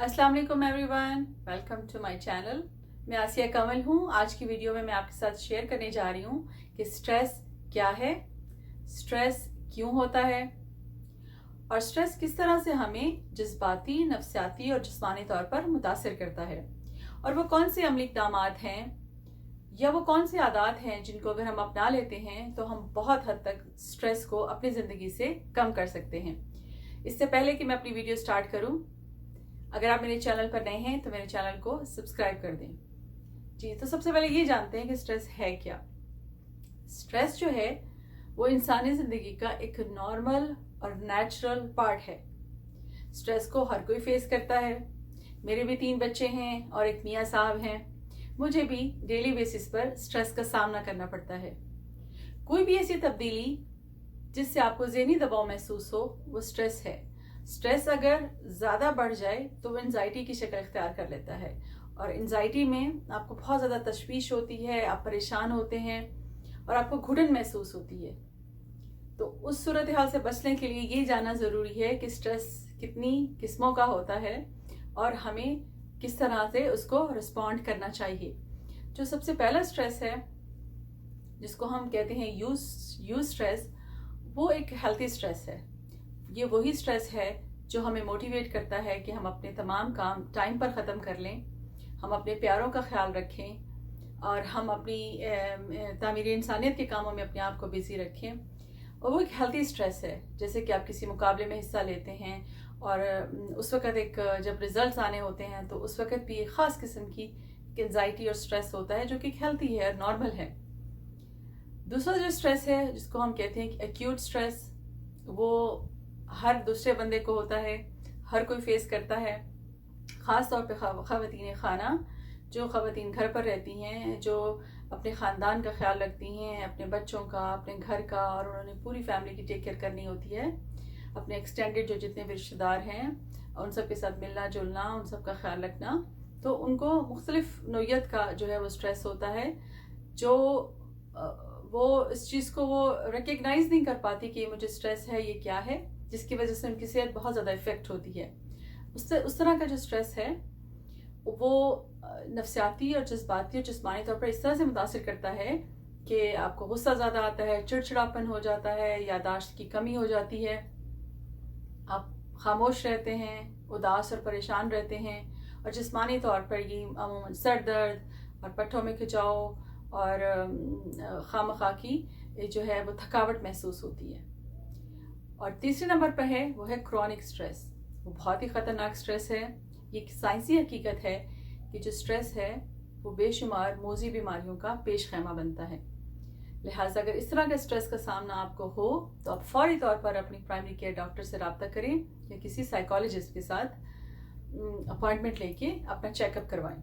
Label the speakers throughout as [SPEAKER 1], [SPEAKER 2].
[SPEAKER 1] अस्सलाम वालेकुम everyone, welcome to my channel. मैं आसिया कमल हूँ। आज की वीडियो में मैं आपके साथ शेयर करने जा रही हूँ कि स्ट्रेस क्या है, स्ट्रेस क्यों होता है और स्ट्रेस किस तरह से हमें जज्बाती, नफ्सियाती और जिस्मानी तौर पर मुतासिर करता है, और वो कौन से अमली इक़दामात हैं या वो कौन से आदात हैं जिनको अगर हम अपना लेते हैं तो हम बहुत हद तक स्ट्रेस को अपनी ज़िंदगी से कम कर सकते हैं। इससे पहले कि मैं अपनी वीडियो स्टार्ट करूँ, अगर आप मेरे चैनल पर नए हैं तो मेरे चैनल को सब्सक्राइब कर दें। जी, तो सबसे पहले ये जानते हैं कि स्ट्रेस है क्या। स्ट्रेस जो है वो इंसानी ज़िंदगी का एक नॉर्मल और नेचुरल पार्ट है। स्ट्रेस को हर कोई फेस करता है। मेरे भी 3 बच्चे हैं और एक मियाँ साहब हैं। मुझे भी डेली बेसिस पर स्ट्रेस का सामना करना पड़ता है। कोई भी ऐसी तब्दीली जिससे आपको ज़हनी दबाव महसूस हो वो स्ट्रेस है। स्ट्रेस अगर ज़्यादा बढ़ जाए तो वो एंजाइटी की शक्ल इख्तियार कर लेता है, और एंजाइटी में आपको बहुत ज़्यादा तशवीश होती है, आप परेशान होते हैं और आपको घुटन महसूस होती है। तो उस सूरत हाल से बचने के लिए ये जानना ज़रूरी है कि स्ट्रेस कितनी किस्मों का होता है और हमें किस तरह से उसको रिस्पॉन्ड करना चाहिए। जो सबसे पहला स्ट्रेस है जिसको हम कहते हैं यूज स्ट्रेस, वो एक हेल्थी स्ट्रेस है। ये वही स्ट्रेस है जो हमें मोटिवेट करता है कि हम अपने तमाम काम टाइम पर ख़त्म कर लें, हम अपने प्यारों का ख्याल रखें और हम अपनी तामीर इंसानियत के कामों में अपने आप को बिज़ी रखें। और वो एक हेल्थी स्ट्रेस है। जैसे कि आप किसी मुकाबले में हिस्सा लेते हैं और उस वक़्त जब रिज़ल्ट्स आने होते हैं तो उस वक़्त भी एक ख़ास किस्म की एंजाइटी और स्ट्रेस होता है जो कि हेल्थी है और नॉर्मल है। दूसरा जो स्ट्रेस है जिसको हम कहते हैं कि एक्यूट स्ट्रेस, वो हर दूसरे बंदे को होता है, हर कोई फेस करता है। ख़ास तौर पे ख़वातीन खाना, जो ख़वातीन घर पर रहती हैं, जो अपने ख़ानदान का ख्याल रखती हैं, अपने बच्चों का, अपने घर का, और उन्होंने पूरी फैमिली की टेक केयर करनी होती है। अपने एक्सटेंडेड जो जितने भी रिश्तेदार हैं उन सब के साथ मिलना जुलना, उन सब का ख्याल रखना, तो उनको मुख्तलिफ नोयत का जो है वो स्ट्रेस होता है, जो वो इस चीज़ को वो रिकग्नाइज़ नहीं कर पाती कि मुझे स्ट्रेस है, ये क्या है, जिसकी वजह से उनकी सेहत बहुत ज़्यादा इफ़ेक्ट होती है। उस तरह का जो स्ट्रेस है वो नफ्सियाती और जज्बाती और जिस्मानी तौर पर इस तरह से मुतासिर करता है कि आपको गुस्सा ज़्यादा आता है, चिड़चिड़ापन हो जाता है, यादाश्त की कमी हो जाती है, आप खामोश रहते हैं, उदास और परेशान रहते हैं, और जिस्मानी तौर पर ये अमूमन सर दर्द और पट्टों में खिंचाव और खामखा की जो है वो थकावट महसूस होती है। और तीसरे नंबर पर है वो है क्रॉनिक स्ट्रेस। वो बहुत ही ख़तरनाक स्ट्रेस है। ये साइंसी हकीकत है कि जो स्ट्रेस है वो बेशुमार मोज़ी बीमारियों का पेश खैमा बनता है। लिहाजा अगर इस तरह का स्ट्रेस का सामना आपको हो तो आप फौरी तौर पर अपनी प्राइमरी केयर डॉक्टर से रब्ता करें या किसी साइकोलॉजिस्ट के साथ अपॉइंटमेंट लेके अपना चेकअप करवाएं।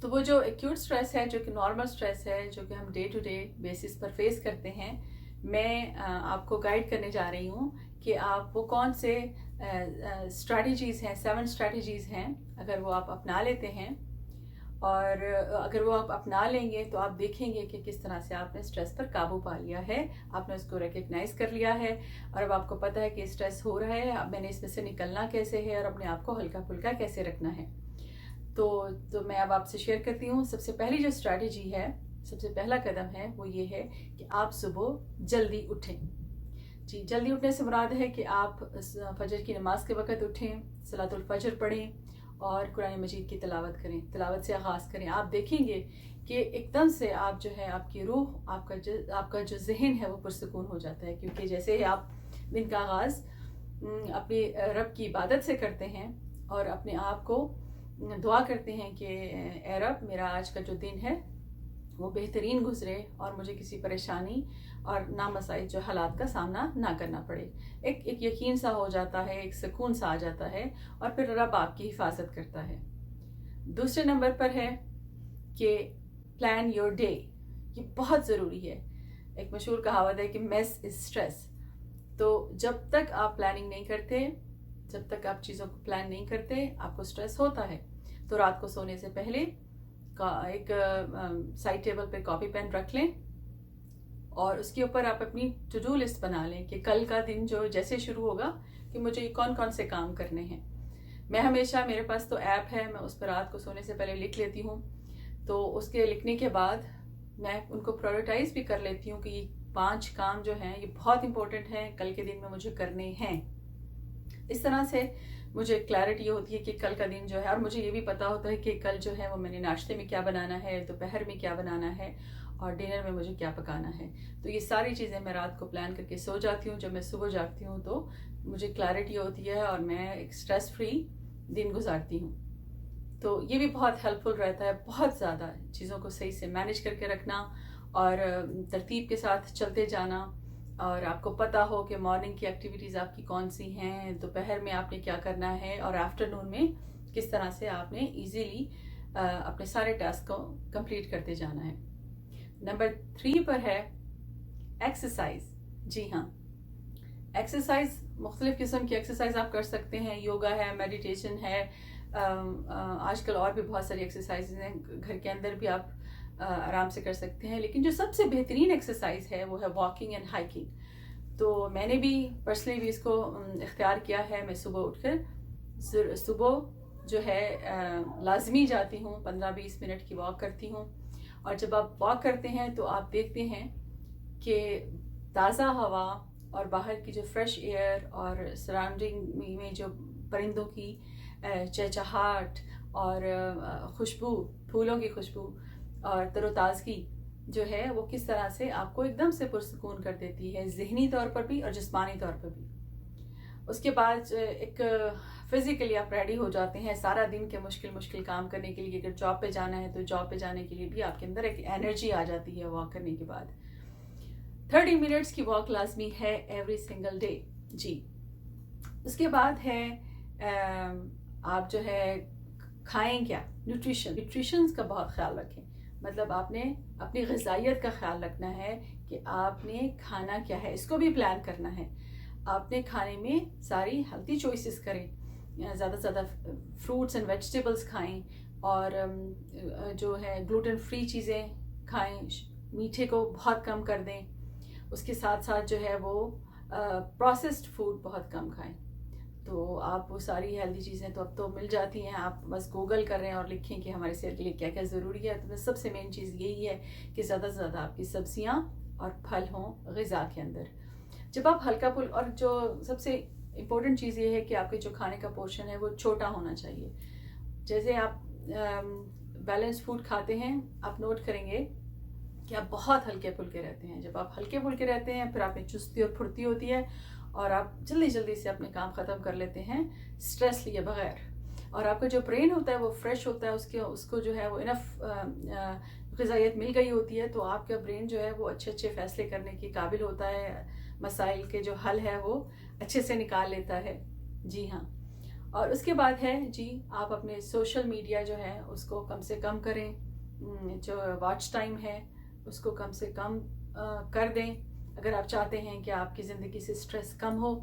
[SPEAKER 1] तो वो जो एक्यूट स्ट्रेस है, जो कि नॉर्मल स्ट्रेस है, जो कि हम डे टू डे बेसिस पर फेस करते हैं, मैं आपको गाइड करने जा रही हूँ कि आप वो कौन से स्ट्रैटेजीज़ हैं, 7 स्ट्रैटेजीज़ हैं, अगर वो आप अपना लेते हैं और अगर वो आप अपना लेंगे तो आप देखेंगे कि किस तरह से आपने स्ट्रेस पर काबू पा लिया है, आपने उसको रिकग्नाइज़ कर लिया है और अब आपको पता है कि स्ट्रेस हो रहा है, अब मैंने इसमें से निकलना कैसे है और अपने आप को हल्का फुल्का कैसे रखना है। तो मैं अब आपसे शेयर करती हूँ। सबसे पहली जो स्ट्रैटेजी है, सबसे पहला कदम है वो ये है कि आप सुबह जल्दी उठें। जी, जल्दी उठने से मुराद है कि आप फजर की नमाज के वक़्त उठें, सलातुल फजर पढ़ें और कुरान मजीद की तिलावत करें, तिलावत से आगाज़ करें। आप देखेंगे कि एकदम से आप जो है आपकी रूह, आपका जो जहन है वो पुरसकून हो जाता है, क्योंकि जैसे ही आप दिन का आगाज़ अपनी रब की इबादत से करते हैं और अपने आप को दुआ करते हैं कि ए रब, मेरा आज का जो दिन है वो बेहतरीन गुजरे और मुझे किसी परेशानी और नामसाइज जो हालात का सामना ना करना पड़े, एक यकीन सा हो जाता है, एक सुकून सा आ जाता है और फिर रब आपकी हिफाजत करता है। दूसरे नंबर पर है कि प्लान योर डे। ये बहुत ज़रूरी है। एक मशहूर कहावत है कि मेस इज़ स्ट्रेस। तो जब तक आप प्लानिंग नहीं करते, जब तक आप चीज़ों को प्लान नहीं करते, आपको स्ट्रेस होता है। तो रात को सोने से पहले एक साइड टेबल पे कॉपी पेन रख लें और उसके ऊपर आप अपनी टू डू लिस्ट बना लें कि कल का दिन जो जैसे शुरू होगा कि मुझे कौन कौन से काम करने हैं। मैं हमेशा, मेरे पास तो ऐप है, मैं उस पर रात को सोने से पहले लिख लेती हूँ। तो उसके लिखने के बाद मैं उनको प्रायोरिटाइज भी कर लेती हूँ कि ये 5 काम जो हैं ये बहुत इंपॉर्टेंट हैं, कल के दिन में मुझे करने हैं। इस तरह से मुझे क्लैरिटी होती है कि कल का दिन जो है, और मुझे ये भी पता होता है कि कल जो है वो मैंने नाश्ते में क्या बनाना है, दोपहर में क्या बनाना है और डिनर में मुझे क्या पकाना है। तो ये सारी चीज़ें मैं रात को प्लान करके सो जाती हूँ। जब मैं सुबह जागती हूँ तो मुझे क्लैरिटी होती है और मैं एक स्ट्रेस फ्री दिन गुजारती हूँ। तो ये भी बहुत हेल्पफुल रहता है, बहुत ज़्यादा चीज़ों को सही से मैनेज करके रखना और तरतीब के साथ चलते जाना, और आपको पता हो कि मॉर्निंग की एक्टिविटीज़ आपकी कौन सी हैं, दोपहर में आपने क्या करना है और आफ्टरनून में किस तरह से आपने इजीली अपने सारे टास्क को कंप्लीट करते जाना है। नंबर 3 पर है एक्सरसाइज। जी हाँ, एक्सरसाइज, मुख्तलिफ़ किस्म की एक्सरसाइज आप कर सकते हैं। योगा है, मेडिटेशन है, आजकल और भी बहुत सारी एक्सरसाइजेज हैं, घर के अंदर भी आप आराम से कर सकते हैं। लेकिन जो सबसे बेहतरीन एक्सरसाइज है वो है वॉकिंग एंड हाइकिंग। तो मैंने भी पर्सनली भी इसको इख्तियार किया है। मैं सुबह उठकर सुबह जो है लाजमी जाती हूँ, 15-20 मिनट की वॉक करती हूँ। और जब आप वॉक करते हैं तो आप देखते हैं कि ताज़ा हवा और बाहर की जो फ्रेश एयर और सराउंडिंग में जो परिंदों की चहचहाट और खुशबू, फूलों की खुशबू और तरोताज़गी जो है वो किस तरह से आपको एकदम से पुरसुकून कर देती है, ज़हनी तौर पर भी और जिस्मानी तौर पर भी। उसके बाद एक फिज़िकली आप रेडी हो जाते हैं सारा दिन के मुश्किल काम करने के लिए। अगर जॉब पे जाना है तो जॉब पे जाने के लिए भी आपके अंदर एक एनर्जी आ जाती है वॉक करने के बाद। 30 मिनट्स की वॉक लाजमी है एवरी सिंगल डे। जी, उसके बाद है आप जो है खाएं क्या, न्यूट्रिशन का बहुत ख्याल रखें। मतलब आपने अपनी ग़िज़ाइयत का ख्याल रखना है कि आपने खाना क्या है, इसको भी प्लान करना है। आपने खाने में सारी हेल्दी चॉइसेस करें, ज़्यादा से ज़्यादा फ्रूट्स एंड वेजिटेबल्स खाएं और जो है ग्लूटेन फ्री चीज़ें खाएं, मीठे को बहुत कम कर दें। उसके साथ साथ जो है वो प्रोसेस्ड फूड बहुत कम खाएं। तो आप वो सारी हेल्दी चीज़ें तो अब तो मिल जाती हैं, आप बस गूगल कर रहे हैं और लिखें कि हमारे सेहत के लिए क्या क्या ज़रूरी है। तो सबसे मेन चीज़ यही है कि ज़्यादा से ज़्यादा आपकी सब्जियां और फल हों ग़िज़ा के अंदर। जब आप हल्का फुल, और जो सबसे इम्पोर्टेंट चीज़ ये है कि आपके जो खाने का पोर्शन है वो छोटा होना चाहिए। जैसे आप बैलेंस फूड खाते हैं, आप नोट करेंगे कि आप बहुत हल्के फुल्के रहते हैं। जब आप हल्के फुल्के रहते हैं फिर आप में चुस्ती और फुर्ती होती है और आप जल्दी से अपने काम ख़त्म कर लेते हैं स्ट्रेस लिए बगैर। और आपका जो ब्रेन होता है वो फ्रेश होता है, उसको जो है वो इनफ ग़िज़ाइयत मिल गई होती है। तो आपका ब्रेन जो है वो अच्छे फैसले करने के काबिल होता है, मसाइल के जो हल है वो अच्छे से निकाल लेता है। जी हाँ, और उसके बाद है जी, आप अपने सोशल मीडिया जो है उसको कम से कम करें, जो वॉच टाइम है उसको कम से कम कर दें। अगर आप चाहते हैं कि आपकी ज़िंदगी से स्ट्रेस कम हो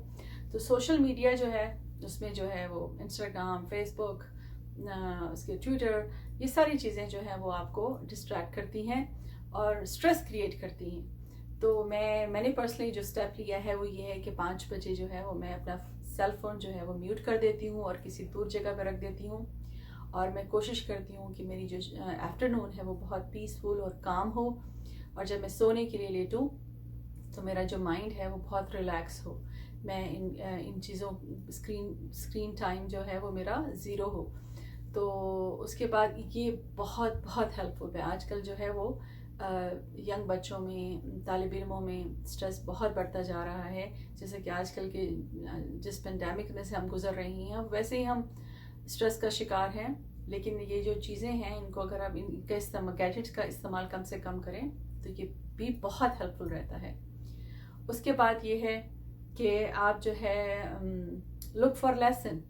[SPEAKER 1] तो सोशल मीडिया जो है उसमें जो है वो इंस्टाग्राम, फेसबुक, उसके ट्विटर, ये सारी चीज़ें जो हैं वो आपको डिस्ट्रैक्ट करती हैं और स्ट्रेस क्रिएट करती हैं। तो मैंने पर्सनली जो स्टेप लिया है वो ये है कि 5 बजे जो है वो मैं अपना सेल फ़ोन जो है वो म्यूट कर देती हूँ और किसी दूर जगह पर रख देती हूँ। और मैं कोशिश करती हूँ कि मेरी जो आफ्टरनून है वो बहुत पीसफुल और काम हो, और जब मैं सोने के लिए लेटूँ तो मेरा जो माइंड है वो बहुत रिलैक्स हो। मैं इन चीज़ों स्क्रीन टाइम जो है वो मेरा ज़ीरो हो। तो उसके बाद ये बहुत हेल्पफुल है। आजकल जो है वो यंग बच्चों में, तालिब इल्मों में स्ट्रेस बहुत बढ़ता जा रहा है। जैसे कि आजकल के जिस पेंडेमिक में से हम गुजर रही हैं वैसे ही हम स्ट्रेस का शिकार हैं। लेकिन ये जो चीज़ें हैं इनको अगर आप इनका गैजेट्स का इस्तेमाल कम से कम करें तो ये भी बहुत हेल्पफुल रहता है। उसके बाद ये है कि आप जो है लुक फॉर लेसन।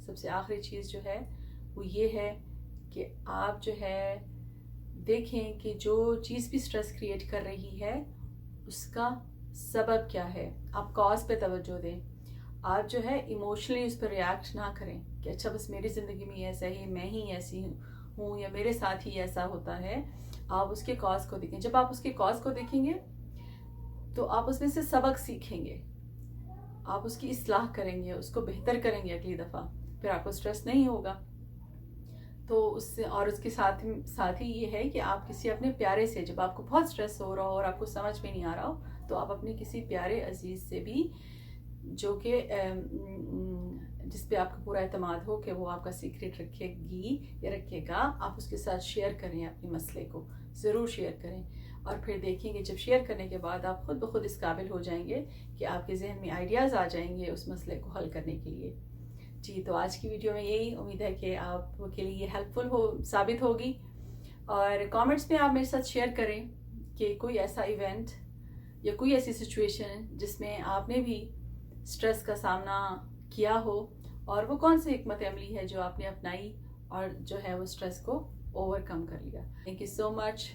[SPEAKER 1] सबसे आखिरी चीज़ जो है वो ये है कि आप जो है देखें कि जो चीज़ भी स्ट्रेस क्रिएट कर रही है उसका सबब क्या है। आप कॉज पे तवज्जो दें। आप जो है इमोशनली उस पर रिएक्ट ना करें कि अच्छा बस मेरी ज़िंदगी में ऐसा ही, मैं ही ऐसी हूँ या मेरे साथ ही ऐसा होता है। आप उसके कॉज को देखें। जब आप उसके कॉज को देखेंगे तो आप उसमें से सबक सीखेंगे, आप उसकी इस्लाह करेंगे, उसको बेहतर करेंगे अगली दफ़ा। پھر آپ کو اسٹریس نہیں ہوگا. تو اس سے اور اس کے ساتھ ہی یہ ہے کہ آپ کسی اپنے پیارے سے، جب آپ کو بہت اسٹریس ہو رہا ہو اور آپ کو سمجھ میں نہیں آ رہا ہو، تو آپ اپنے کسی پیارے عزیز سے بھی، جو کہ جس پہ آپ کا پورا اعتماد ہو کہ وہ آپ کا سیکریٹ رکھے گی یا رکھے گا، آپ اس کے ساتھ شیئر کریں اپنے مسئلے کو، ضرور شیئر کریں. اور پھر دیکھیں گے جب شیئر کرنے کے بعد آپ خود بخود اس قابل ہو جائیں گے کہ آپ کے ذہن میں آئیڈیاز آ جائیں گے اس مسئلے کو حل کرنے کے لیے. جی، تو آج کی ویڈیو میں یہی امید ہے کہ آپ کے لیے یہ ہیلپ فل ثابت ہوگی. اور کامنٹس میں آپ میرے ساتھ شیئر کریں کہ کوئی ایسا ایونٹ یا کوئی ایسی سچویشن جس میں آپ نے بھی اسٹریس کا سامنا کیا ہو، اور وہ کون سی حکمت عملی ہے جو آپ نے اپنائی اور جو ہے وہ اسٹریس کو اوور کم کر لیا. Thank you so much.